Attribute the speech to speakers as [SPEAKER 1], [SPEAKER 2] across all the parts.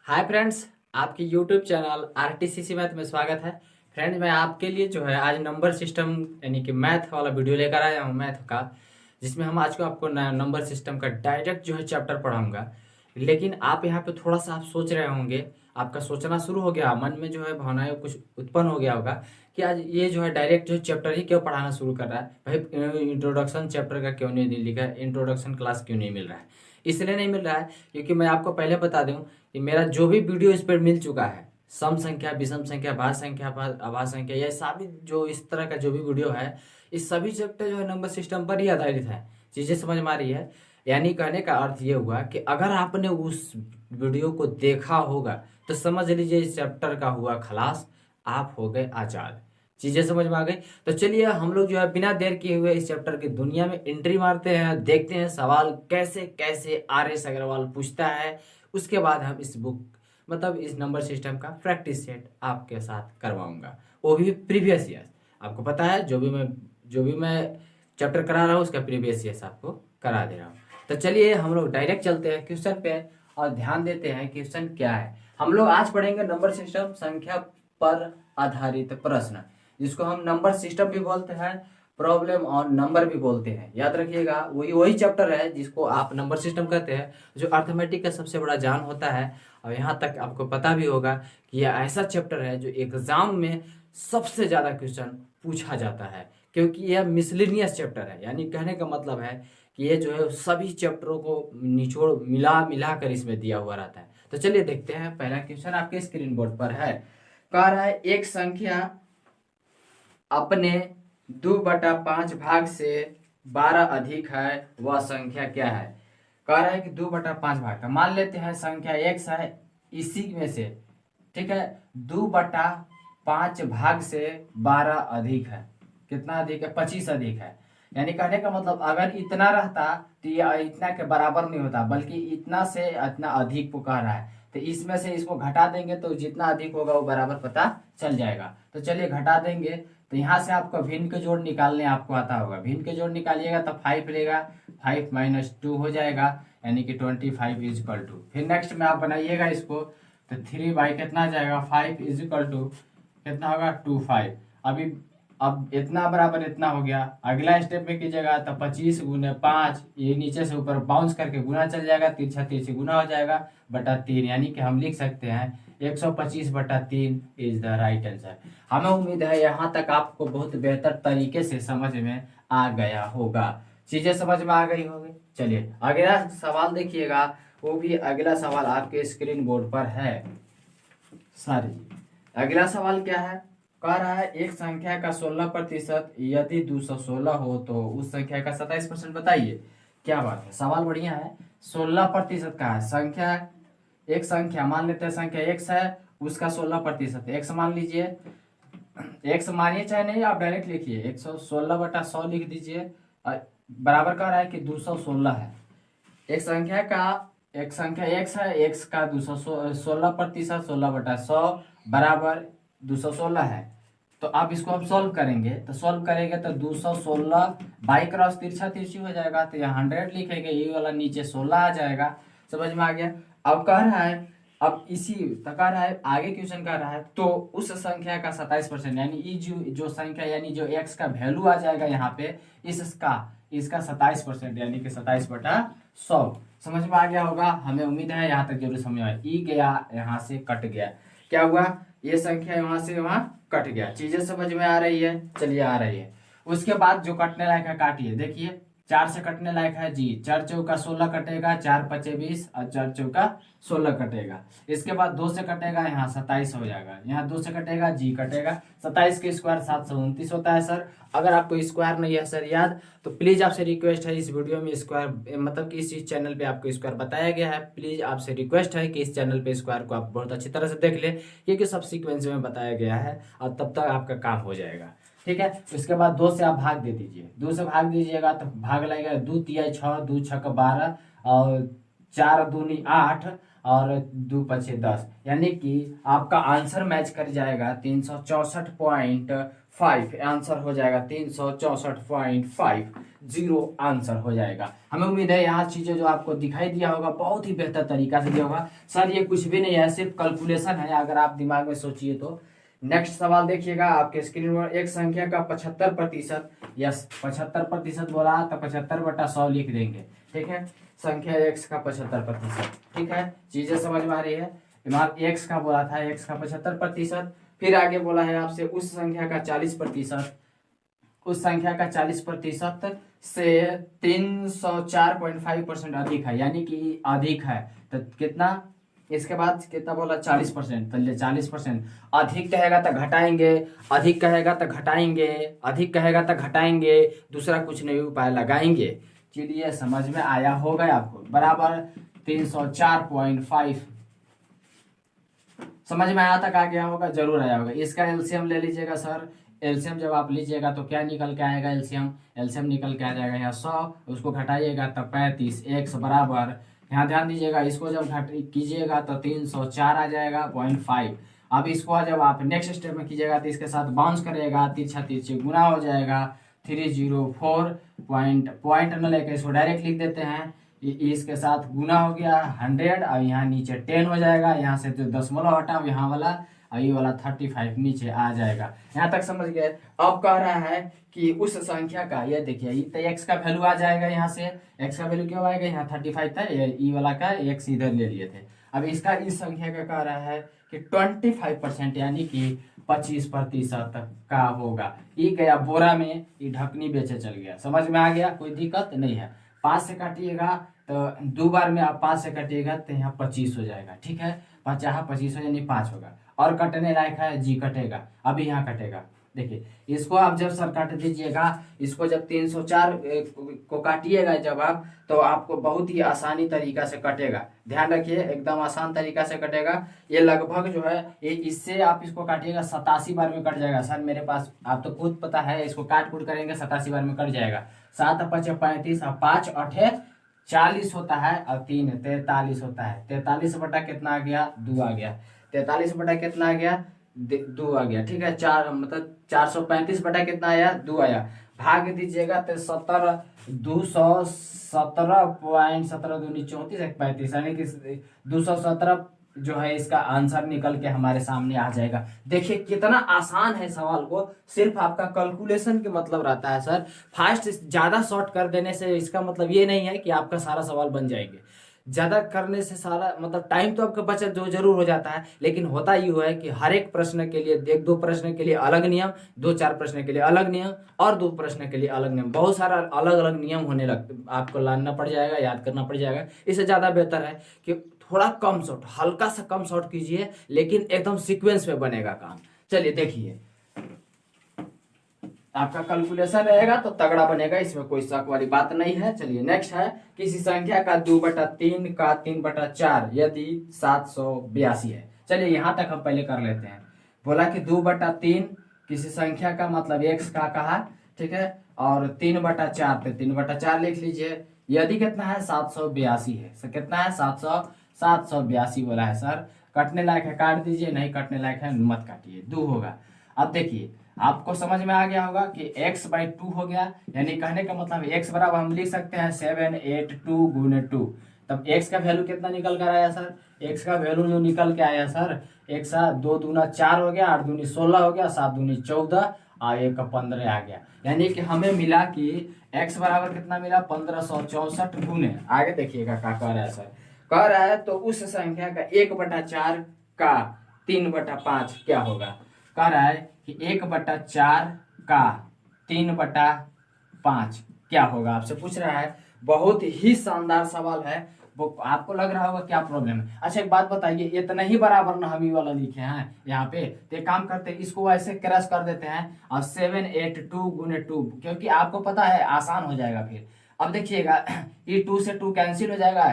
[SPEAKER 1] Hi friends, आपके YouTube channel आरटीसीसी math में स्वागत है। फ्रेंड्स, मैं आपके लिए जो है आज नंबर सिस्टम यानी कि मैथ वाला वीडियो लेकर आया हूँ मैथ का, जिसमें हम आज को आपको नंबर सिस्टम का डायरेक्ट जो है चैप्टर पढ़ाऊंगा। लेकिन आप यहाँ पे थोड़ा सा आप सोच रहे होंगे, आपका सोचना शुरू हो गया, मन में जो है भावनाएं कुछ उत्पन्न हो गया होगा कि आज ये जो है डायरेक्ट जो है चैप्टर ही क्यों पढ़ाना शुरू कर रहा है भाई, इंट्रोडक्शन चैप्टर का क्यों नहीं लिखा है, इंट्रोडक्शन क्लास क्यों नहीं मिल रहा है। इसलिए नहीं मिल रहा है क्योंकि मैं आपको पहले बता दूं कि मेरा जो भी वीडियो इस पर मिल चुका है, सम संख्या, विषम संख्या, भाज्य संख्या, अभाज्य संख्या, यह सभी जो इस तरह का जो भी वीडियो है, इस सभी चैप्टर जो है नंबर सिस्टम पर ही आधारित है। चीजें समझ में आ रही है? यानी कहने का अर्थ ये हुआ कि अगर आपने उस वीडियो को देखा होगा तो समझ लीजिए इस चैप्टर का हुआ खलास, आप हो गए आजाद। चीजें समझ में आ गई? तो चलिए हम लोग जो है बिना देर किए हुए इस चैप्टर की दुनिया में एंट्री मारते हैं, देखते हैं सवाल कैसे कैसे आर एस अग्रवाल पूछता है। उसके बाद हम इस बुक मतलब इस नंबर सिस्टम का प्रैक्टिस सेट आपके साथ करवाऊंगा, वो भी प्रीवियस ईयर। आपको पता है जो भी मैं चैप्टर करा रहा हूँ उसका प्रीवियस ईयर आपको करा दे रहा हूँ। तो चलिए हम लोग डायरेक्ट चलते हैं क्वेश्चन पे और ध्यान देते हैं क्वेश्चन क्या है। हम लोग आज पढ़ेंगे नंबर सिस्टम, संख्या पर आधारित प्रश्न, जिसको हम नंबर सिस्टम भी बोलते हैं, प्रॉब्लम और नंबर भी बोलते हैं। याद रखिएगा, वही वही चैप्टर है जिसको आप नंबर सिस्टम कहते हैं, जो अर्थमेटिक का सबसे बड़ा जान होता है। और यहाँ तक आपको पता भी होगा कि यह ऐसा चैप्टर है जो एग्जाम में सबसे ज्यादा क्वेश्चन पूछा जाता है, क्योंकि यह मिसलिनियस चैप्टर है। यानी कहने का मतलब है कि ये जो है सभी चैप्टरों को निचोड़ मिला मिला कर इसमें दिया हुआ रहता है। तो चलिए देखते हैं, पहला क्वेश्चन आपके स्क्रीन बोर्ड पर है। कह रहा है एक संख्या अपने 2/5 भाग से 12 अधिक है, वह संख्या क्या है? कह रहा है कि 2/5 भाग का मान लेते हैं संख्या x है, इसी में से, ठीक है, 2/5 भाग से 12 अधिक है। कितना अधिक है? 25 अधिक है। यानी कहने का मतलब अगर इतना रहता तो ये इतना के बराबर नहीं होता, बल्कि इतना से इतना अधिक को कह रहा है। तो इसमें से इसको घटा देंगे तो जितना अधिक होगा वो बराबर पता चल जाएगा। तो चलिए घटा देंगे। तो यहाँ से आपको भिन्न के जोड़ निकालने आपको आता होगा, भिन्न के जोड़ निकालिएगा तो 5 लेगा, 5 - 2 हो जाएगा, यानी कि 25 इज इक्वल टू। फिर नेक्स्ट में आप बनाइएगा इसको, तो 3 कितना आ जाएगा? 5 इज इक्वल टू कितना होगा? 25। अभी अब इतना बराबर इतना हो गया। अगला स्टेप में कीजिएगा तो 25 × 5, ये नीचे से ऊपर बाउंस करके गुना चल जाएगा, तिरछा तिरछी गुना हो जाएगा, बटा 3। यानी कि हम लिख सकते हैं 125/3 इज द राइट आंसर। हमें उम्मीद है यहाँ तक आपको बहुत बेहतर तरीके से समझ में आ गया होगा। चीजें समझ में आ गई होगी। चलिए अगला सवाल देखिएगा, वो भी अगला सवाल आपके स्क्रीन बोर्ड पर है। सॉरी, अगला सवाल क्या है? कह रहा है एक संख्या का 16% यदि 216 हो तो उस संख्या का 27% बताइए। क्या बात है, सवाल बढ़िया है। 16% का है संख्या, एक संख्या मान लेते हैं संख्या x है, उसका 16% एक्स मान लीजिए। एक्स मानिए चाहे नहीं, आप डायरेक्ट लिखिए 116/100 लिख दीजिए। बराबर कह रहा है कि 216 है। एक संख्या x है, x का 216%, 16/100 बराबर 216 है। तो अब इसको हम सॉल्व करेंगे, तो सॉल्व करेंगे तो 216 बाई क्रॉस तिरछा तिरछी हो जाएगा, तो यहाँ 100 लिखेंगे, ये वाला नीचे 16 आ जाएगा। समझ में आ गया? अब कह रहा है, अब इसी तो कह रहा है, आगे क्वेश्चन कह रहा है तो उस संख्या का 27%, यानी जो संख्या यानी जो x का वैल्यू आ जाएगा यहाँ पे, इसका 27%, यानी कि 27/100। समझ में आ गया होगा, हमें उम्मीद है यहाँ तक जरूर समझ में आया। ई गया, यहाँ से कट गया, क्या हुआ? ये संख्या यहाँ से वहां कट गया। चीजें समझ में आ रही है? चलिए आ रही है। उसके बाद जो कटने लायक है काटिए, देखिए 4 से कटने लायक है जी, 4 चौका 16 कटेगा, 4 पचे 20 और 4 चौका 16 कटेगा। इसके बाद 2 से कटेगा, यहाँ 27 हो जाएगा, यहाँ 2 से कटेगा, जी कटेगा। 27 के स्क्वायर 729 होता है सर। अगर आपको स्क्वायर नहीं है सर याद, तो प्लीज आपसे रिक्वेस्ट है, इस वीडियो में स्क्वायर मतलब कि इस चैनल पे आपको स्क्वायर बताया गया है, प्लीज आपसे रिक्वेस्ट है कि इस चैनल पे स्क्वायर को आप बहुत अच्छी तरह से देख ले, क्योंकि सब सीक्वेंस में बताया गया है और तब तक आपका काम हो जाएगा। ठीक है, उसके बाद 2 से आप भाग दे दीजिए, 2 से भाग दीजिएगा तो भाग लगेगा 2 तिया 6, 2 छक 12 और 4 दूनी 8 और 2 पचे 10, यानी कि आपका आंसर मैच कर जाएगा 364.5 5 आंसर हो जाएगा 364.50 आंसर हो जाएगा। हमें उम्मीद है यहाँ चीजें जो आपको दिखाई दिया होगा बहुत ही बेहतर तरीका से दिया होगा। सर ये कुछ भी नहीं है, सिर्फ कैलकुलेशन है, अगर आप दिमाग में सोचिए तो। नेक्स्ट सवाल देखिएगा आपके स्क्रीन पर, एक संख्या का 75%, यस 75% बोला तो 75/100 लिख देंगे, ठीक है। संख्या x का 75%, ठीक है, चीजें समझ में आ रही है। दिमाग x का बोला था, x का 75%, फिर आगे बोला है आपसे उस संख्या का 40%, उस संख्या का 40% से 304.5% अधिक है, यानी कि अधिक है तो कितना, इसके बाद कितना बोला 40%, तो 40%। अधिक कहेगा तो घटाएंगे, अधिक कहेगा तो घटाएंगे, अधिक कहेगा तो घटाएंगे, दूसरा कुछ नहीं उपाय लगाएंगे। चलिए समझ में आया होगा आपको, बराबर 304.5 समझ में आया तक आ गया होगा, जरूर आया होगा। इसका एलसीएम ले लीजिएगा सर, एलसीएम जब आप लीजिएगा तो क्या निकल के आएगा, एलसीएम एलसीएम निकल के आ जाएगा यहाँ 100, उसको घटाइएगा तो 35, x बराबर, यहाँ ध्यान दीजिएगा, इसको जब घट कीजिएगा तो 304 आ जाएगा 0.5। अब इसको जब आप नेक्स्ट स्टेप में कीजिएगा तो इसके साथ बाउंस करेगा, तिरछा तिरछी गुना हो जाएगा, 304 पॉइंट न लेकर इसको डायरेक्ट लिख देते हैं, इसके साथ गुना हो गया 100, और यहाँ नीचे 10 हो जाएगा, यहाँ से तो दशमलव हटा, यहाँ वाला और ये वाला 35 नीचे आ जाएगा। यहाँ तक समझ गए। अब कह रहा है कि उस संख्या का, ये देखिए तो x का वैल्यू आ जाएगा, यहाँ से x का वैल्यू क्यों आएगा, यहाँ 35 था, ये वाला का x इधर ले लिए थे। अब इसका इस संख्या का कह रहा है कि 25% यानी कि 25% का होगा। ये गया बोरा में, ये ढकनी बेचे चल गया, समझ में आ गया, कोई दिक्कत नहीं है। 5 से काटिएगा तो 2 बार में आप 5 से काटिएगा तो यहाँ 25 हो जाएगा, ठीक है, 50 हो यानी 5 होगा। और कटने लायक है जी, कटेगा, अभी यहाँ कटेगा। देखिए इसको आप जब सर काट दीजिएगा, इसको जब 304 को काटिएगा जब आप, तो आपको बहुत ही आसानी तरीका से कटेगा, ध्यान रखिए, एकदम आसान तरीका से कटेगा। ये लगभग जो है ये, इससे आप इसको काटिएगा 87 बार में कट जाएगा सर मेरे पास, आप तो खुद पता है, इसको काट कूट करेंगे 87 बार में कट जाएगा। 7 5 35 और 5 8 40 होता है, और 3 43 होता है। 43 बटा कितना आ गया, 2 आ गया। 43 बटा कितना आ गया, 2 आ गया, ठीक है। 4 मतलब 435 बटा कितना आया, 2 आया। भाग दीजिएगा तो 217.17 दूनी 34 35, यानी कि 217 जो है इसका आंसर निकल के हमारे सामने आ जाएगा। देखिए कितना आसान है सवाल को, सिर्फ आपका कैलकुलेशन के मतलब रहता है सर। फास्ट ज्यादा शॉर्ट कर देने से इसका मतलब ये नहीं है कि आपका सारा सवाल बन जाएंगे, ज्यादा करने से सारा मतलब टाइम तो आपका बचत जो जरूर हो जाता है, लेकिन होता यूँ है कि हर एक प्रश्न के लिए, 1-2 प्रश्न के लिए अलग नियम, 2-4 प्रश्न के लिए अलग नियम, और 2 प्रश्न के लिए अलग नियम, बहुत सारा अलग अलग नियम होने लगते, आपको लाना पड़ जाएगा, याद करना पड़ जाएगा। इससे ज्यादा बेहतर है कि थोड़ा कम शॉर्ट, हल्का सा कम शॉर्ट कीजिए, लेकिन एकदम सीक्वेंस में बनेगा काम। चलिए देखिए, आपका कैलकुलेशन रहेगा तो तगड़ा बनेगा, इसमें कोई शक वाली बात नहीं है। चलिए नेक्स्ट है, किसी संख्या का 2/3 का 3/4 यदि 782 है। चलिए यहाँ तक हम पहले कर लेते हैं। बोला कि 2/3 किसी संख्या का मतलब x का कहा, ठीक है, और 3/4 तो 3/4 लिख लीजिए। यदि कितना है, 782 है, सर कितना है, 782 बोला है सर। कटने लायक है काट दीजिए, नहीं कटने लायक है मत काटिए, 2 होगा। अब देखिए आपको समझ में आ गया होगा कि x/2 हो गया, यानी कहने का मतलब x बराबर हम लिख सकते हैं 782 गुने 2। तब x का वैल्यू कितना निकल कर आया सर, x का वैल्यू जो निकल के आया सर, 2 दूना 4 हो गया, 8 दूनी 16 हो गया, 7 दूनी 14 और 1 का 15 आ गया। यानी कि हमें मिला कि x बराबर कितना मिला, 1564 गुने, आगे देखिएगा क्या कह रहा है सर, कह रहा है तो उस संख्या का 1/4 का 3/5 क्या होगा। कह रहा है कि 1/4 का 3/5 क्या होगा, आपसे पूछ रहा है। बहुत ही शानदार सवाल है, वो आपको लग रहा होगा क्या प्रॉब्लम है। अच्छा एक बात बताइए, इतना ही बराबर ना हम ये वाला लिखे हैं यहाँ पे, तो एक काम करते हैं, इसको ऐसे क्रैश कर देते हैं और 782 गुने 2, क्योंकि आपको पता है आसान हो जाएगा फिर। अब देखिएगा ये 2 से 2 कैंसिल हो जाएगा,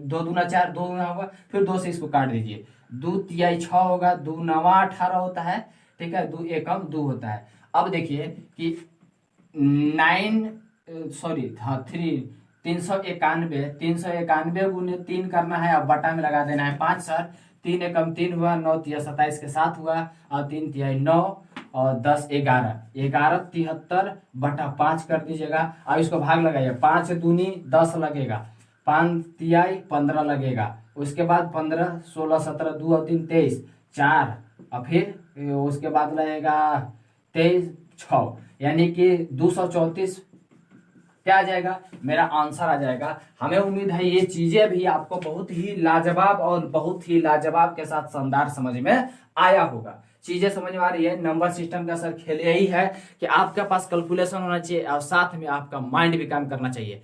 [SPEAKER 1] 2 दूना 4, 2 दूना होगा, फिर 2 से इसको काट दीजिए, 2 तिहाई 6 होगा, 2 9 18 होता है, ठीक है, 2 एकम 2 होता है। अब देखिए कि 391 गुने 3 करना है, अब बटा में लगा देना है 5 सर, 3 एकम 3 हुआ, 9 तिया 27 के साथ हुआ, और 3 तिहाई 9, और 10 11, 73 कर दीजिएगा। अब इसको भाग लगाइए, 5 दूनी 10 लगेगा, 5 तिहाई 15 लगेगा, उसके बाद 15 16 17 2 और 3 23 4, और फिर उसके बाद लगेगा 23 6, यानी कि 234 क्या आ जाएगा, मेरा आंसर आ जाएगा। हमें उम्मीद है ये चीजें भी आपको बहुत ही लाजवाब और बहुत ही लाजवाब के साथ शानदार समझ में आया होगा। चीजें समझ में आ रही है। नंबर सिस्टम का सर खेल यही है कि आपके पास कैलकुलेशन होना चाहिए और साथ में आपका माइंड भी काम करना चाहिए।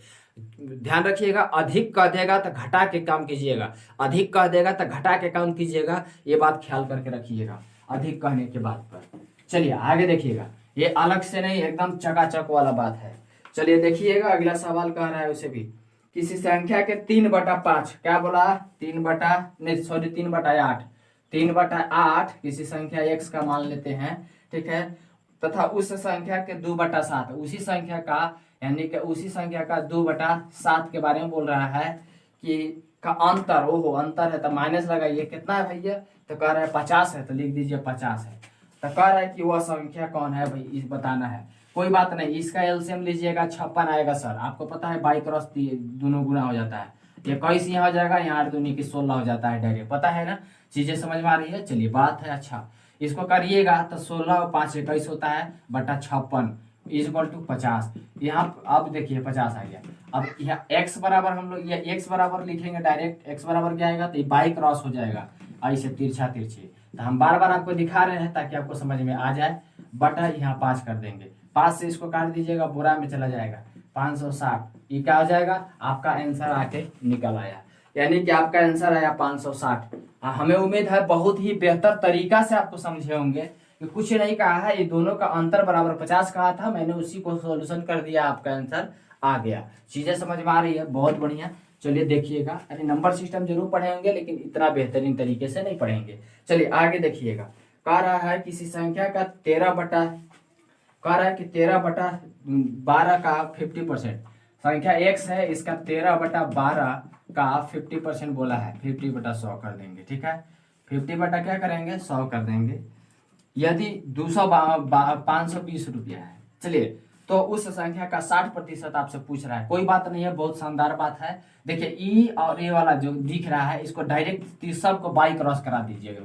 [SPEAKER 1] ध्यान रखिएगा, अधिक कह देगा तो घटा के काम कीजिएगा, अधिक कह देगा तो घटा के काम कीजिएगा, ये बात ख्याल करके रखिएगा अधिक कहने के बात पर। चलिए आगे देखिएगा, ये अलग से नहीं एकदम चकाचक वाला बात है। चलिए देखिएगा, अगला सवाल कह रहा है उसे भी, किसी संख्या के 3/5, क्या बोला, 3/8, 3/8 किसी संख्या x का मान लेते हैं, ठीक है, तथा उस संख्या के 2/7, उसी संख्या का यानी कि उसी संख्या का 2/7 के बारे में बोल रहा है कि का अंतर, ओहो अंतर है तो माइनस लगाइए, कितना है भैया, तो कह रहा है 50 है, तो लिख दीजिए 50 है। तो कह रहा है कि वह संख्या कौन है भाई, इस बताना है। कोई बात नहीं, इसका एलसीएम लीजिएगा 56 आएगा सर, आपको पता है 22 दोनों गुना हो जाता है, ये 21 यहाँ हो जाएगा, यहाँ 8 दूनी की 16 हो जाता है डायरेक्ट, पता है ना, चीजें समझ में आ रही है। चलिए बात है, अच्छा इसको करिएगा तो 16 और 5 21 होता है बटा 56 इक्वल टू 50। यहाँ अब देखिए 50 आ गया। अब यहाँ x बराबर हम लोग ये x बराबर लिखेंगे डायरेक्ट, x बराबर क्या आएगा, तो बाई क्रॉस हो जाएगा, ऐसे तिरछा तिरछी, तो हम बार बार आपको दिखा रहे हैं ताकि आपको समझ में आ जाए। बटा यहाँ 5 कर देंगे, 5 से इसको काट दीजिएगा, बुरा में चला जाएगा, 560, ये क्या हो जाएगा, आपका आंसर आके निकल आया, यानी कि आपका आंसर आया 560। हमें उम्मीद है बहुत ही बेहतर तरीका से आपको समझे होंगे कि कुछ नहीं कहा है, ये दोनों का अंतर बराबर 50 कहा था, मैंने उसी को सॉल्यूशन कर दिया, आपका आंसर आ गया। चीजें समझ में आ रही है, बहुत बढ़िया। चलिए देखिएगा, अरे नंबर सिस्टम जरूर पढ़े होंगे लेकिन इतना बेहतरीन तरीके से नहीं पढ़ेंगे। चलिए आगे देखिएगा, कह रहा है किसी संख्या का 13/12 का 50%, संख्या x है, इसका 13/12 का 50% बोला है, 50/100 कर देंगे, ठीक है, 50 बटा क्या करेंगे 100 कर देंगे, यदि 520 रुपया है। चलिए तो उस संख्या का 60% आपसे पूछ रहा है, कोई बात नहीं है, बहुत शानदार बात है। देखिए ई और ए वाला जो दिख रहा है इसको डायरेक्ट सबको बाई क्रॉस करा दीजिएगा,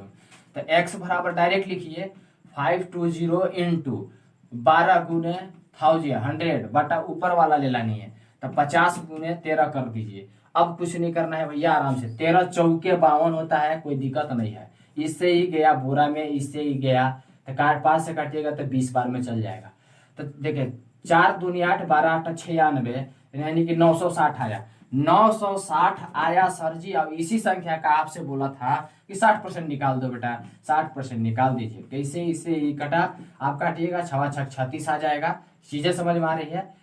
[SPEAKER 1] तो x बराबर डायरेक्ट लिखिए 520 इंटू 12 गुने 100 बटा ऊपर वाला ले लानी है, तो 50 गुने 13 कर दीजिए। अब कुछ नहीं करना है भैया, आराम से 13 चौके 52 होता है, कोई दिक्कत नहीं है, इससे ही गया बुरा में, इससे ही गया, तो 5 से काटिएगा तो 20 बार में चल जाएगा। तो देखिए 4 दूनी 8, 12 8 96, यानी कि 960 आया, 960 आया सर जी। अब इसी संख्या का आपसे बोला था कि 60% निकाल दो बेटा, 60% निकाल दीजिए, कैसे, इससे ही कटा, आप काटिएगा 6 6 36 आ जाएगा। चीजें समझ में आ रही है,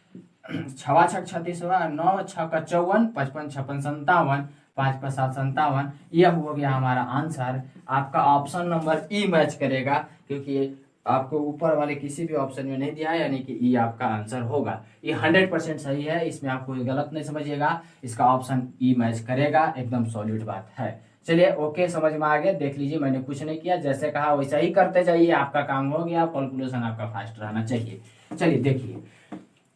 [SPEAKER 1] 6 6 36 हुआ, 9 6 54, 55 56 57, 5 5 7 57, यह हो गया हमारा आंसर। आपका ऑप्शन नंबर ई मैच करेगा, क्योंकि आपको ऊपर वाले किसी भी ऑप्शन में नहीं दिया है, यानी कि ई आपका आंसर होगा। ये 100% सही है, इसमें आप कोई गलत नहीं समझिएगा, इसका ऑप्शन ई मैच करेगा, एकदम सॉलिड बात है। चलिए ओके, समझ में आ गया, देख लीजिए मैंने कुछ नहीं किया, जैसे कहा वैसा ही करते जाइए, आपका काम हो गया, कैलकुलेशन आपका फास्ट रहना चाहिए। चलिए देखिए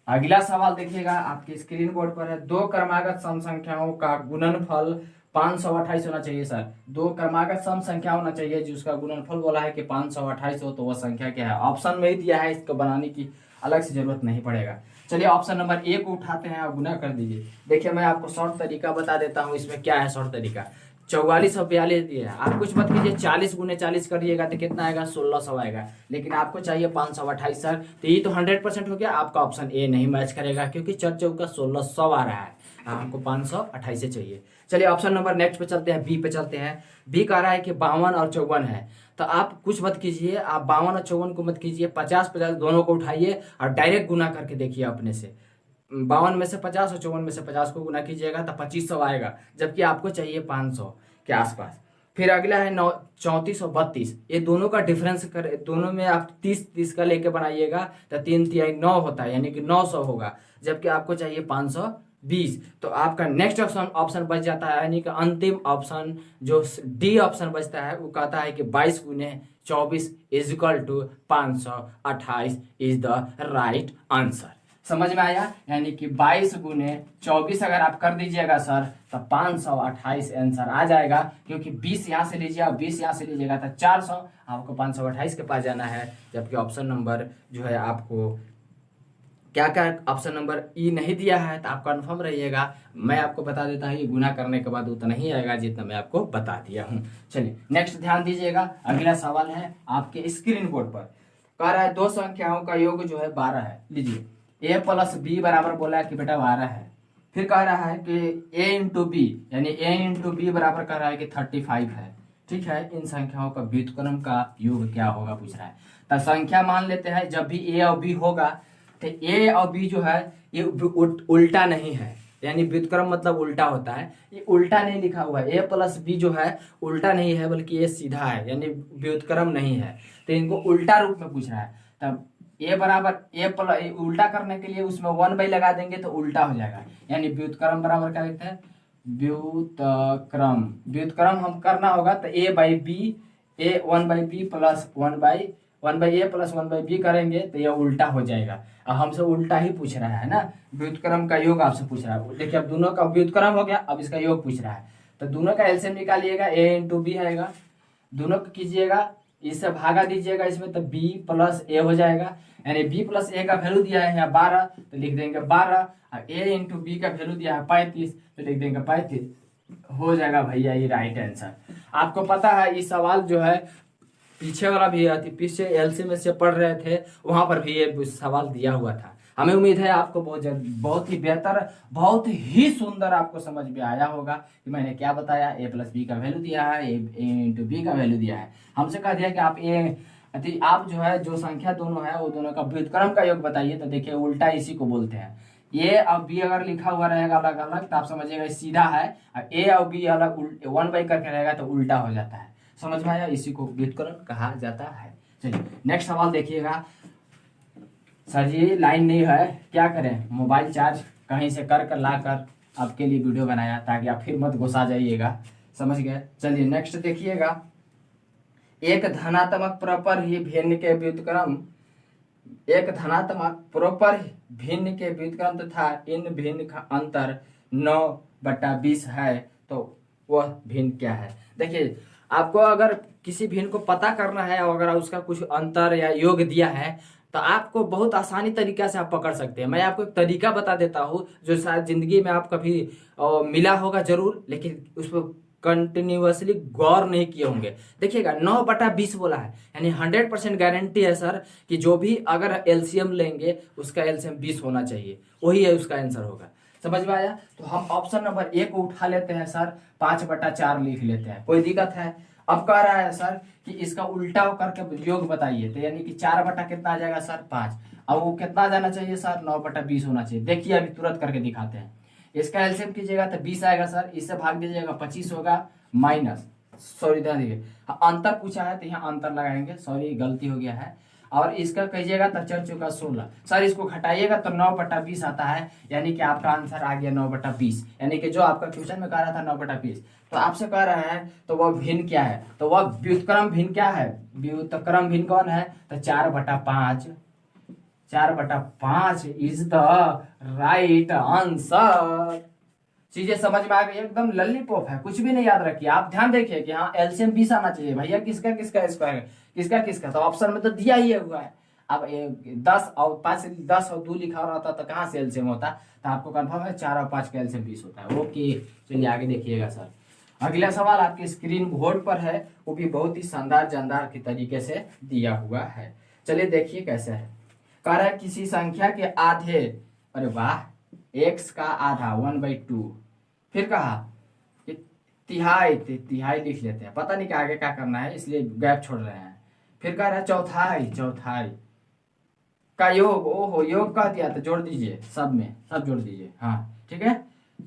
[SPEAKER 1] अगला सवाल देखिएगा, आपके स्क्रीन बोर्ड पर है, दो क्रमागत सम संख्याओं का गुणनफल 528 होना चाहिए सर, दो क्रमागत सम संख्या होना चाहिए जिसका गुणनफल बोला है कि 528 हो, तो वह संख्या क्या है, ऑप्शन में ही दिया है, इसको बनाने की अलग से जरूरत नहीं पड़ेगा। चलिए ऑप्शन नंबर ए को उठाते हैं और गुना कर दीजिए। देखिए मैं आपको शॉर्ट तरीका बता देता हूँ, इसमें क्या है शॉर्ट तरीका, 44 और 42 दिए है, आप कुछ मत कीजिए, 40 गुने 40 करिएगा तो कितना आएगा 1600 आएगा, लेकिन आपको चाहिए 528 सर, तो ये तो 100% हो गया, आपका ऑप्शन ए नहीं मैच करेगा क्योंकि 4 चौका 1600 आ रहा है, आपको 528 चाहिए। चलिए ऑप्शन नंबर नेक्स्ट पे चलते हैं, बी पे चलते हैं। बी कह रहा है कि 52 और 54 है, तो आप कुछ मत कीजिए, आप 52 और 54 को मत कीजिए, 50 दोनों को उठाइए और डायरेक्ट गुना करके देखिए अपने से, 52 में से 50 और 54 में से 50 को गुना कीजिएगा तो 2500 आएगा, जबकि आपको चाहिए 500 के आसपास। फिर अगला है 34 और 32, ये दोनों का डिफरेंस कर, दोनों में आप 30 का लेके बनाइएगा तो 3 तिहाई 9 होता है, यानी कि 900 होगा, जबकि आपको चाहिए 520। तो आपका नेक्स्ट ऑप्शन बच जाता है, यानी कि अंतिम ऑप्शन जो डी ऑप्शन बचता है वो कहता है कि 22 गुने 24 is equal to 528 is the right answer. समझ में आया? यानी कि 22 गुने 24 अगर आप कर दीजिएगा सर तो 528 आंसर आ जाएगा, क्योंकि 20 यहाँ से लीजिए और 20 यहाँ से लीजिएगा तो 400, आपको 528 के पास जाना है। जबकि ऑप्शन नंबर जो है आपको क्या क्या ऑप्शन नंबर ई नहीं दिया है, तो आप कन्फर्म रहिएगा। मैं आपको बता देता हूँ, ये गुना करने के बाद उतना ही आएगा जितना मैं आपको बता दिया हूँ। चलिए नेक्स्ट ध्यान दीजिएगा, अगला सवाल है आपके स्क्रीन बोर्ड पर। कह रहा है दो संख्याओं का योग जो है 12 है। लीजिए a प्लस बी बराबर बोला है कि बेटा 12 है। फिर कह रहा है कि a इंटू बी, यानी a इंटू बी बराबर कह रहा है कि 35 है। ठीक है, इन संख्याओं का व्युत्क्रम का योग क्या होगा पूछ रहा है। तो संख्या मान लेते हैं, जब भी a और b होगा तो a और b जो है ये उल्टा नहीं है, यानी व्युत्क्रम मतलब उल्टा होता है। ये उल्टा नहीं लिखा हुआ है, a प्लस बी जो है उल्टा नहीं है, बल्कि ये सीधा है, यानी व्युत्क्रम नहीं है। तो इनको उल्टा रूप में पूछ रहा है। तब a बराबर a प्लस, उल्टा करने के लिए उसमें 1 लगा देंगे तो उल्टा हो जाएगा, यानी व्युत्क्रम बराबर क्या लिखते हैं, व्युत्क्रम। व्युत्क्रम हम करना होगा तो a by B, a 1/b plus 1/a plus 1/b करेंगे तो ये उल्टा हो जाएगा। अब हमसे उल्टा ही पूछ रहा है ना, व्युत्क्रम का योग आपसे पूछ रहा है। देखिए अब दोनों का व्युत्क्रम हो गया, अब इसका योग पूछ रहा है। तो दोनों का एलसीएम निकालिएगा, a इंटू बी आएगा, दोनों को कीजिएगा, इससे भागा दीजिएगा इसमें, तो b प्लस a हो जाएगा। यानी b प्लस a का वैल्यू दिया है यहाँ 12, तो लिख देंगे 12, और a इंटू बी का वैल्यू दिया है 35, तो लिख देंगे 35। हो जाएगा भैया ये राइट आंसर। आपको पता है ये सवाल जो है पीछे वाला भी पीछे एलसी में से पढ़ रहे थे, वहां पर भी ये सवाल दिया हुआ था। हमें उम्मीद है आपको बहुत ही बेहतर, बहुत ही सुंदर आपको समझ में आया होगा कि मैंने क्या बताया। a प्लस बी का वैल्यू दिया है, a इंटू बी का वैल्यू दिया है। हमसे कह दिया कि आप जो है जो संख्या दोनों है वो दोनों का व्युत्क्रम का योग बताइए। तो देखिए उल्टा इसी को बोलते हैं। a और b अगर लिखा हुआ रहेगा अलग अलग तो आप समझिएगा सीधा है, और a और b अलग 1 करके रहेगा तो उल्टा हो जाता है। समझ में आया? इसी को व्युत्क्रम कहा जाता है। चलिए नेक्स्ट सवाल देखिएगा। सर जी लाइन नहीं है, क्या करें? मोबाइल चार्ज कहीं से कर ला कर आपके लिए वीडियो बनाया, ताकि आप फिर मत घुसा जाइएगा। समझ गए? चलिए नेक्स्ट देखिएगा। एक धनात्मक प्रपर ही भिन्न के व्युत्क्रम, एक धनात्मक प्रपर भिन्न के व्युत्क्रम तथा इन भिन्न का अंतर 9/20 है, तो वह भिन्न क्या है? देखिए आपको अगर किसी भिन्न को पता करना है और अगर उसका कुछ अंतर या योग दिया है तो आपको बहुत आसानी तरीका से आप पकड़ सकते हैं। मैं आपको एक तरीका बता देता हूँ जो शायद जिंदगी में आप कभी मिला होगा जरूर, लेकिन उस पर कंटिन्यूअसली गौर नहीं किए होंगे। देखिएगा 9/20 बोला है, यानी 100% गारंटी है सर कि जो भी अगर एलसीएम लेंगे उसका एलसीएम 20 होना चाहिए, वही है उसका आंसर होगा। समझ में आया? तो हम ऑप्शन नंबर ए को उठा लेते हैं सर, 5/4 लिख लेते हैं। कोई दिक्कत है? अब कह रहा है सर कि इसका उल्टा करके योग बताइए, तो यानी कि 4 कितना आ जाएगा सर 5। अब वो कितना जाना चाहिए सर? 9/20 होना चाहिए। देखिए अभी तुरंत करके दिखाते हैं। इसका एलसीएम कीजिएगा तो 20 आएगा सर, इससे भाग दीजिएगा 25 होगा, माइनस, सॉरी ध्यान दीजिए अंतर पूछा है तो यहाँ अंतर लगाएंगे, सॉरी गलती हो गया है। और इसका कहिएगा तो 4 चौका 16 सर, इसको घटाइएगा तो 9/20 आता है, यानी कि आपका आंसर आ गया 9/20, यानी कि जो आपका क्वेश्चन में कह रहा था 9/20। तो आपसे कह रहा है तो वह भिन्न क्या है, तो वह व्युत्क्रम भिन्न क्या है? व्युत्क्रम भिन्न कौन है? तो 4/5, 4/5 इज द राइट आंसर। चीजें समझ में आ गई? एकदम लल्लीपॉप है, कुछ भी नहीं याद रखिए। आप ध्यान देखिए कि हाँ एलसीएम 20 आना चाहिए भैया, किसका किसका स्क्वायर, किसका किसका, तो ऑप्शन में तो दिया ही हुआ है। अब 10 और 5, 10 और 2 लिखा रहता तो कहाँ से एलसीएम होता? तो आपको कंफर्म है 4 और 5 का एलसीएम 20 होता है। ओके चलिए आगे देखिएगा सर। अगला सवाल आपके स्क्रीन बोर्ड पर है, वो भी बहुत ही शानदार जानदार के तरीके से दिया हुआ है। चलिए देखिए कैसे है। कह रहा है किसी संख्या के आधे, अरे वाह, x का आधा 1/2। फिर कहा कि तिहाई, तिहाई लिख लेते हैं, पता नहीं कि आगे क्या करना है इसलिए गैप छोड़ रहे हैं। फिर कह रहा है चौथाई, चौथाई का योग, ओहो योग कह दिया तो जोड़ दीजिए, सब में सब जोड़ दीजिए। हाँ ठीक है।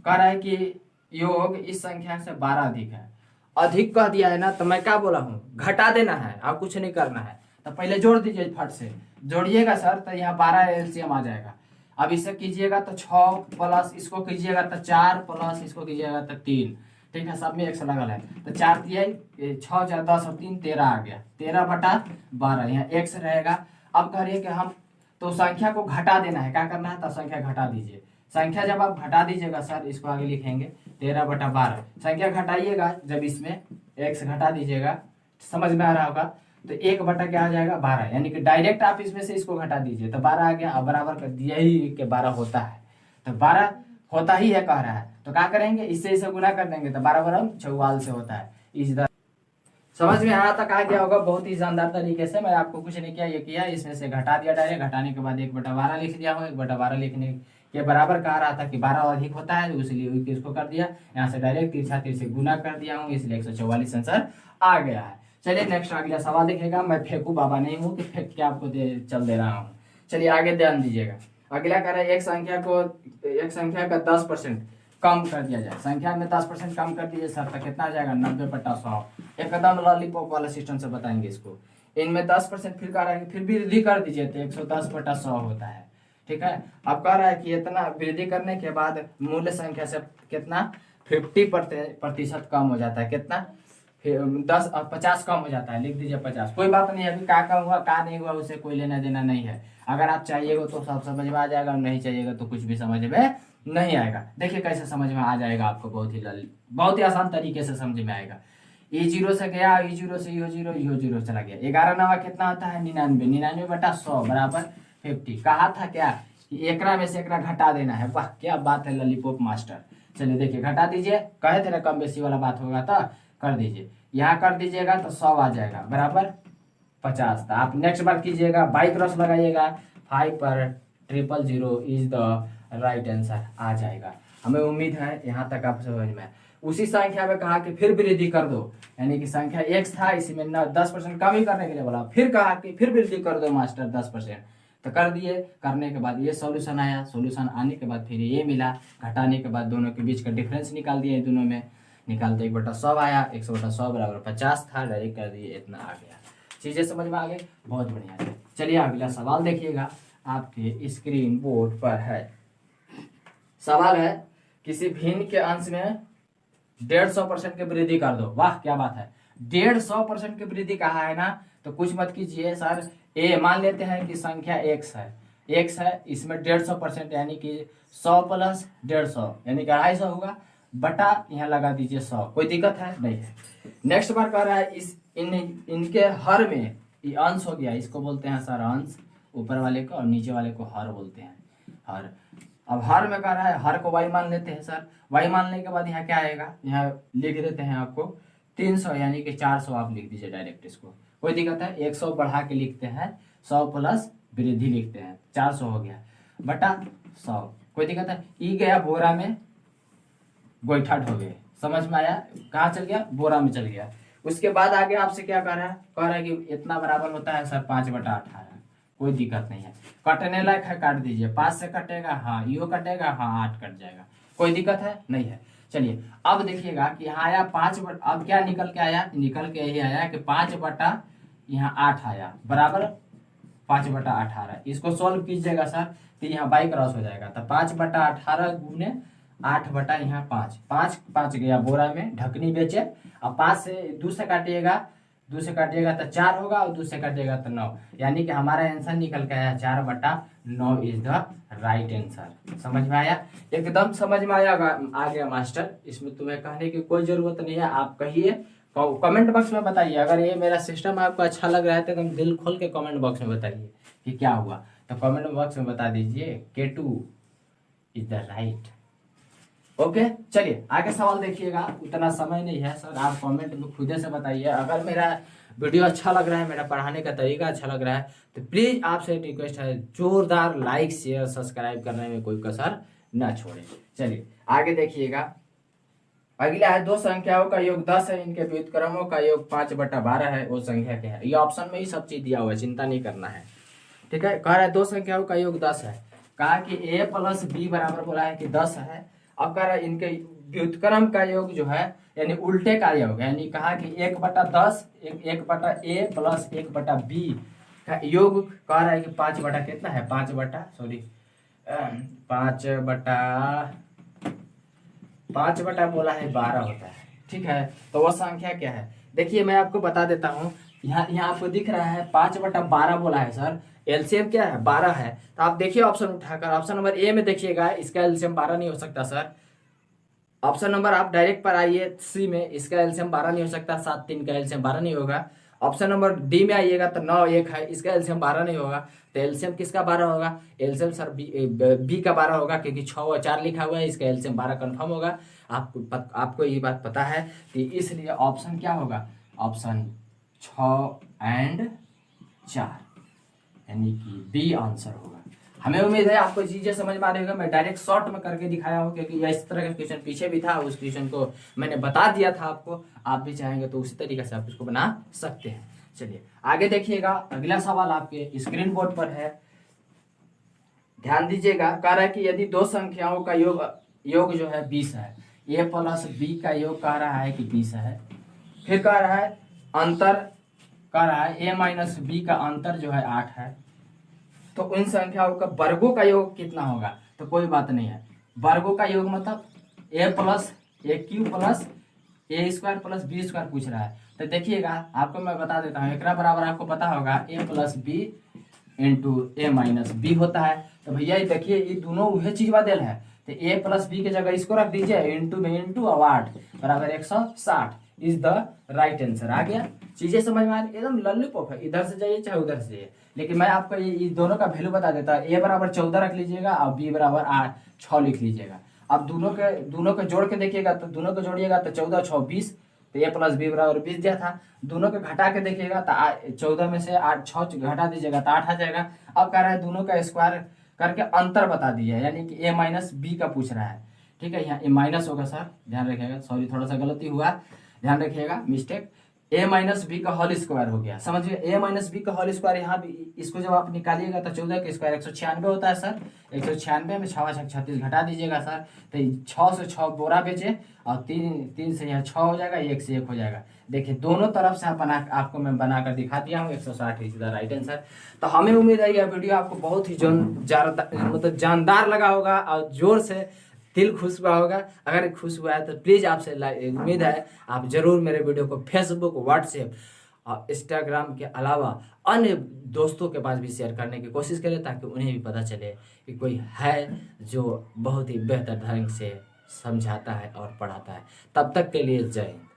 [SPEAKER 1] कह रहा है कि योग इस संख्या से 12 अधिक है। अधिक कह दिया है ना, तो मैं क्या बोला हूँ, घटा देना है और कुछ नहीं करना है। तो पहले जोड़ दीजिए, फट से जोड़िएगा सर, तो यहाँ 12 एलसीएम आ जाएगा। अब इसे कीजिएगा तो 6 प्लस इसको कीजिएगा तो 4 प्लस इसको कीजिएगा तो 3, ठीक है, सब में एक्स लगल है। तो 4 दिया 6 4 10 और 3 13 आ गया, 13/12 यहाँ एक्स रहेगा। अब कह रही है कि हम तो संख्या को घटा देना है, क्या करना है, तो संख्या घटा दीजिए। संख्या जब आप घटा दीजिएगा सर, इसको आगे लिखेंगे 13/12। संख्या घटाइएगा जब इसमें एक्स घटा दीजिएगा, समझ में आ रहा होगा। तो 1 बटा क्या आ जाएगा 12, यानी कि डायरेक्ट आप इसमें से इसको घटा दीजिए तो 12 आ गया। अब बराबर कर दिया ही कि 12 होता है, तो 12 होता ही है कह रहा है, तो क्या करेंगे, इससे इसे गुना कर देंगे तो 12 बराबर 44 से होता है। इस समझ में यहाँ तक आ गया होगा बहुत ही शानदार तरीके से। मैं आपको कुछ नहीं किया, ये किया इसमें से घटा दिया डायरेक्ट, घटाने के बाद 1/12 लिख दिया हूँ। 1/12 लिखने के बराबर कहा रहा था कि 12 अधिक होता है, तो इसलिए इसको कर दिया, यहाँ से डायरेक्ट तिरछा तीर से गुना कर दिया हूँ, इसलिए 144 आंसर आ गया है। चलिए नेक्स्ट अगला सवाल देखिएगा। मैं फेंकू बाबा नहीं हूँ कि फेंक के आपको चल दे रहा हूँ। चलिए आगे ध्यान दीजिएगा। अगला कह रहा है एक संख्या का 10% कम कर दिया जाए। संख्या में 10% कम कर दीजिए सर, तो कितना आ जाएगा 90/100। एकदम लॉलीपॉप वाला सिस्टम से बताएंगे इसको। इनमें 10% फिर कह रहा है कि फिर वृद्धि कर दीजिए तो 110/100 होता है। ठीक है, अब कह रहा है कि इतना वृद्धि करने के बाद मूल्य संख्या से कितना 50% कम हो जाता है। कितना 50 कम हो जाता है, लिख दीजिए 50। कोई बात नहीं, अभी क्या कम हुआ क्या नहीं हुआ उससे कोई लेना देना नहीं है। अगर आप चाहिएगा तो सब समझ में आ जाएगा, नहीं चाहिएगा तो कुछ भी समझ में नहीं आएगा। देखिए कैसे समझ में आ जाएगा आपको, बहुत ही आसान तरीके से समझ में आएगा। E0 से गया, E0 से E0 चला गया। 11 9 कितना होता है 99, 99/100 बराबर 50। कहा था क्या कि एकरा में से एकरा घटा देना है। वाह क्या बात है लॉलीपॉप मास्टर। चलिए देखिए घटा दीजिए, कहे थे ना कम बेसी वाला बात होगा तो कर दीजिए। यहाँ कर दीजिएगा तो 100 आ जाएगा बराबर 50। तो आप नेक्स्ट बार कीजिएगा, बाई क्रॉस लगाइएगा, 5 पर 000 इज द राइट आंसर आ जाएगा। हमें उम्मीद है यहाँ तक आप समझ में। उसी संख्या में कहा कि फिर वृद्धि कर दो, यानी कि संख्या x था, इसी में 10% कम ही करने के लिए बोला, फिर कहा कि फिर वृद्धि कर दो मास्टर 10%, तो कर दिए। करने के बाद ये सॉल्यूशन आया, सॉल्यूशन आने के बाद फिर ये मिला, घटाने के बाद दोनों के बीच का डिफरेंस निकाल दिया, दोनों में निकालते 1/100 आया, 100/100 बराबर 50 था, डायरेक्ट कर दिए, इतना आ गया। चीजें समझ में आ गई, बहुत बढ़िया है। चलिए अगला सवाल देखिएगा, आपके स्क्रीन बोर्ड पर है। सवाल है किसी भिन्न के अंश में 150% की वृद्धि कर दो। वाह क्या बात है, 150% की वृद्धि कहा है ना, तो कुछ मत कीजिए सर। ए मान लेते हैं कि संख्या x है, इसमें 150% यानी कि 100 + 150 यानी कि 250 होगा, बटा यहाँ लगा दीजिए 100। कोई दिक्कत है नहीं है। नेक्स्ट बार कह रहा है इनके हर में, ये अंश हो गया, इसको बोलते हैं सर अंश, ऊपर वाले को, और नीचे वाले को हर बोलते हैं, हर। अब हर में कह रहा है हर को y मान लेते हैं सर। y मानने के बाद यहाँ क्या आएगा, यहाँ लिख देते हैं आपको 300 यानी कि 400 आप लिख दीजिए डायरेक्ट इसको। कोई दिक्कत है, 100 बढ़ा के लिखते हैं, 100 प्लस वृद्धि लिखते हैं, 400 हो गया बटा 100। कोई दिक्कत है, ई गया बोरा में, गोईठा ढोगे, समझ में आया, कहाँ चल गया, बोरा में चल गया। उसके बाद आगे आपसे क्या कह रहा है, कह रहा है कि इतना बराबर होता है सर 5/18। कोई दिक्कत नहीं है, कटने लायक है, काट दीजिए। 5 से कटेगा, हाँ, यो कटेगा, हाँ, 8 कट जाएगा। कोई दिक्कत है नहीं है। चलिए अब देखिएगा कि यहाँ आया 5, अब क्या निकल के आया, निकल के यही आया कि 5/8 आया बराबर 5/18। इसको सोल्व कीजिएगा सर तो यहाँ बाई क्रॉस हो जाएगा, तो 5/18 गुने 8 बटा यहाँ 5, 5 गया बोरा में, ढकनी बेचे। अब 5 से 2 से काटिएगा, 2 से काटिएगा तो 4 होगा, और 2 से काटिएगा तो 9, यानी कि हमारा आंसर निकल के आया 4/9 इज द राइट आंसर। समझ में आया, एकदम समझ में आया, आ गया मास्टर। इसमें तुम्हें कहने की कोई जरूरत नहीं है, आप कहिए, कमेंट बॉक्स में बताइए। अगर ये मेरा सिस्टम आपको अच्छा लग रहा है तो एकदम दिल खोल के कमेंट बॉक्स में बताइए कि क्या हुआ, तो कमेंट बॉक्स में बता दीजिए K2 is the right. Okay चलिए आगे सवाल देखिएगा, उतना समय नहीं है सर, आप कमेंट में खुद से बताइए। अगर मेरा वीडियो अच्छा लग रहा है, मेरा पढ़ाने का तरीका अच्छा लग रहा है, तो प्लीज आपसे रिक्वेस्ट है, जोरदार लाइक शेयर सब्सक्राइब करने में कोई कसर ना छोड़े। चलिए आगे देखिएगा, अगला है दो संख्याओं का योग 10 है, इनके व्युत्क्रमों का योग 5/12 है, वो संख्या क्या है। ये ऑप्शन में ही सब चीज दिया हुआ है, चिंता नहीं करना है। ठीक है, कह रहा है दो संख्याओं का योग 10 है, कहा कि a + b बराबर बोला है कि 10 है। अब कह रहा है इनके व्युत्क्रम का योग जो है, यानी उल्टे का योग, यानी कहा कि 1/10 1/a + 1/b का योग कह रहा है कि 5 बटा कितना है, 5 बटा 5 बटा बोला है 12 होता है, ठीक है। तो वह संख्या क्या है, देखिए मैं आपको बता देता हूँ। यहाँ आपको दिख रहा है 5/12 बोला है सर, एलसीएम क्या है 12 है। तो आप देखिए ऑप्शन उठाकर, ऑप्शन नंबर ए में देखिएगा, इसका एलसीएम 12 नहीं हो सकता सर। ऑप्शन नंबर आप डायरेक्ट पर आइए सी में, इसका एलसीएम 12 नहीं हो सकता, 7 3 का एलसीएम 12 नहीं होगा। ऑप्शन नंबर डी में आइएगा तो 9 1 है, इसका एलसीएम 12 नहीं होगा। तो एलसीएम किसका 12 होगा, एलसीएम सर बी का 12 होगा, क्योंकि 6 और 4 लिखा हुआ है, इसका एलसीएम 12 कंफर्म होगा। आपको ये बात पता है, तो इसलिए ऑप्शन क्या होगा, ऑप्शन 6 एंड 4 यानी कि बी आंसर होगा। हमें उम्मीद है आपको चीजें समझ में आ रही होगा। मैं डायरेक्ट शॉर्ट में करके दिखाया हूँ, क्योंकि इस तरह का क्वेश्चन पीछे भी था, उस क्वेश्चन को मैंने बता दिया था आपको। आप भी चाहेंगे तो उसी तरीके से आप इसको बना सकते हैं। चलिए आगे देखिएगा, अगला सवाल आपके स्क्रीन बोर्ड पर है, ध्यान दीजिएगा। कह रहा है कि यदि दो संख्याओं का योग जो है 20 है, ए प्लस बी का योग कह रहा है कि 20 है। फिर कह रहा है अंतर, कह रहा है ए माइनस बी का अंतर जो है 8 है। तो उन संख्याओं का वर्गों का योग कितना होगा, तो कोई बात नहीं है। वर्गों का योग मतलब ए प्लस ए क्यू प्लस ए स्क्वायर प्लस बी स्क्वायर पूछ रहा है। तो देखिएगा आपको मैं बता देता हूँ, एक बराबर आपको पता होगा ए प्लस बी इंटू ए माइनस बी होता है। तो भैया ये देखिए, ये दोनों वही चीज बदल है। तो ए प्लस बी की जगह इसको रख दीजिए, इंटू में इंटू और 8 बराबर 160 इज द राइट आंसर। आ गया, चीजें समझ में आ रही, एकदम लॉलीपॉप है, इधर से जाइए चाहे उधर से जाइए। लेकिन मैं आपको ये दोनों का वैल्यू बता देता हूँ। ए बराबर 14 रख लीजिएगा और बी बराबर 6 लिख लीजिएगा। अब दोनों के जोड़ के देखिएगा, तो दोनों को जोड़िएगा तो 14 6 20। तो ए प्लस बी बराबर 20 दिया था। दोनों को घटा के देखिएगा तो 14 में से 8 6 घटा दीजिएगा तो 8 आ जाएगा। अब कह रहा है दोनों का स्क्वायर करके अंतर बता दिया, यानी कि ए माइनस बी का पूछ रहा है। ठीक है, यहाँ ए माइनस होगा सर, ध्यान रखिएगा, सॉरी थोड़ा सा गलती हुआ, ध्यान रखिएगा, मिस्टेक। ए माइनस बी का होल स्क्वायर हो गया, समझिए। ए माइनस बी का होल स्क्वायर यहाँ भी, इसको जब आप निकालिएगा तो 14 का स्क्वायर 196 होता है सर। 196 में 6 6 36 घटा दीजिएगा सर। तो 6 से 6 बोरा बेचे और 3 से यहाँ 6 हो जाएगा, 1 से 1 हो जाएगा। देखिए दोनों तरफ से आपको मैं बनाकर दिखा दिया हूँ। 160 इज द राइट आंसर। तो हमें उम्मीद है यह वीडियो आपको बहुत ही मतलब जानदार लगा होगा और जोर से दिल खुश हुआ होगा। अगर खुश हुआ है तो प्लीज़ आपसे उम्मीद है आप जरूर मेरे वीडियो को फेसबुक, व्हाट्सएप और इंस्टाग्राम के अलावा अन्य दोस्तों के पास भी शेयर करने की कोशिश करें, ताकि उन्हें भी पता चले कि कोई है जो बहुत ही बेहतर ढंग से समझाता है और पढ़ाता है। तब तक के लिए जय हिंद।